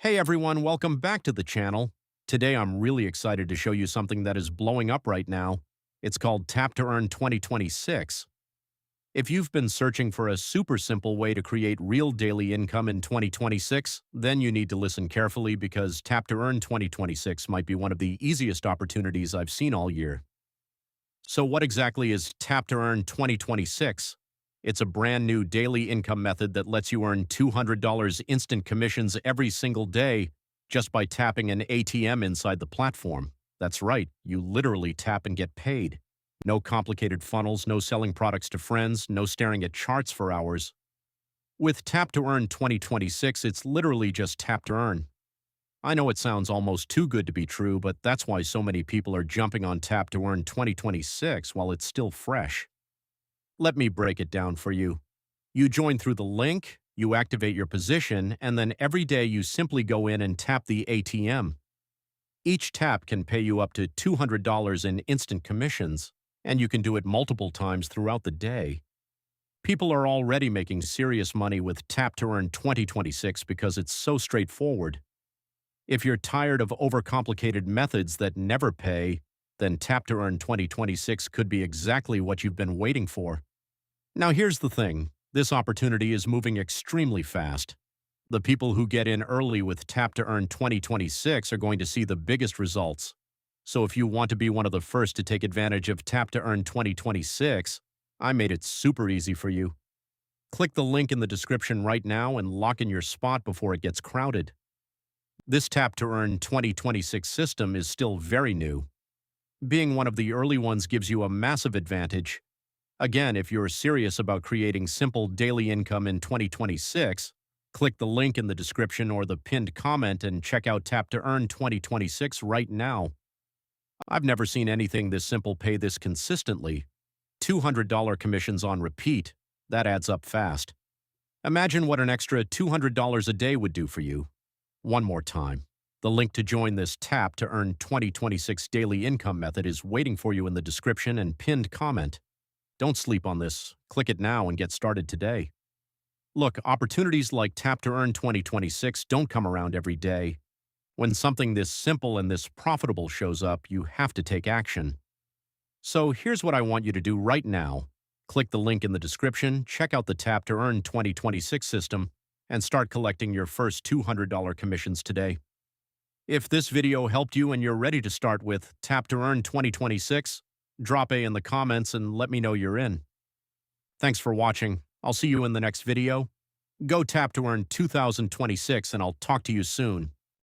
Hey everyone, welcome back to the channel. Today I'm really excited to show you something that is blowing up right now. It's called Tap to Earn 2026. If you've been searching for a super simple way to create real daily income in 2026, then you need to listen carefully because Tap to Earn 2026 might be one of the easiest opportunities I've seen all year. So what exactly is Tap to Earn 2026? It's a brand new daily income method that lets you earn $200 instant commissions every single day just by tapping an ATM inside the platform. That's right, you literally tap and get paid. No complicated funnels, no selling products to friends, no staring at charts for hours. With Tap to Earn 2026, it's literally just tap to earn. I know it sounds almost too good to be true, but that's why so many people are jumping on Tap to Earn 2026 while it's still fresh. Let me break it down for you. You join through the link, you activate your position, and then every day you simply go in and tap the ATM. Each tap can pay you up to $200 in instant commissions, and you can do it multiple times throughout the day. People are already making serious money with Tap to Earn 2026 because it's so straightforward. If you're tired of overcomplicated methods that never pay, then Tap to Earn 2026 could be exactly what you've been waiting for. Now here's the thing, this opportunity is moving extremely fast. The people who get in early with Tap to Earn 2026 are going to see the biggest results. So if you want to be one of the first to take advantage of Tap to Earn 2026, I made it super easy for you. Click the link in the description right now and lock in your spot before it gets crowded. This Tap to Earn 2026 system is still very new. Being one of the early ones gives you a massive advantage. Again, if you're serious about creating simple daily income in 2026, click the link in the description or the pinned comment and check out Tap to Earn 2026 right now. I've never seen anything this simple pay this consistently. $200 commissions on repeat, that adds up fast. Imagine what an extra $200 a day would do for you. One more time. The link to join this Tap to Earn 2026 daily income method is waiting for you in the description and pinned comment. Don't sleep on this. Click it now and get started today. Look, opportunities like Tap to Earn 2026 don't come around every day. When something this simple and this profitable shows up, you have to take action. So here's what I want you to do right now. Click the link in the description, check out the Tap to Earn 2026 system, and start collecting your first $200 commissions today. If this video helped you and you're ready to start with Tap to Earn 2026, drop A in the comments and let me know you're in. Thanks for watching. I'll see you in the next video. Go Tap to Earn 2026 and I'll talk to you soon.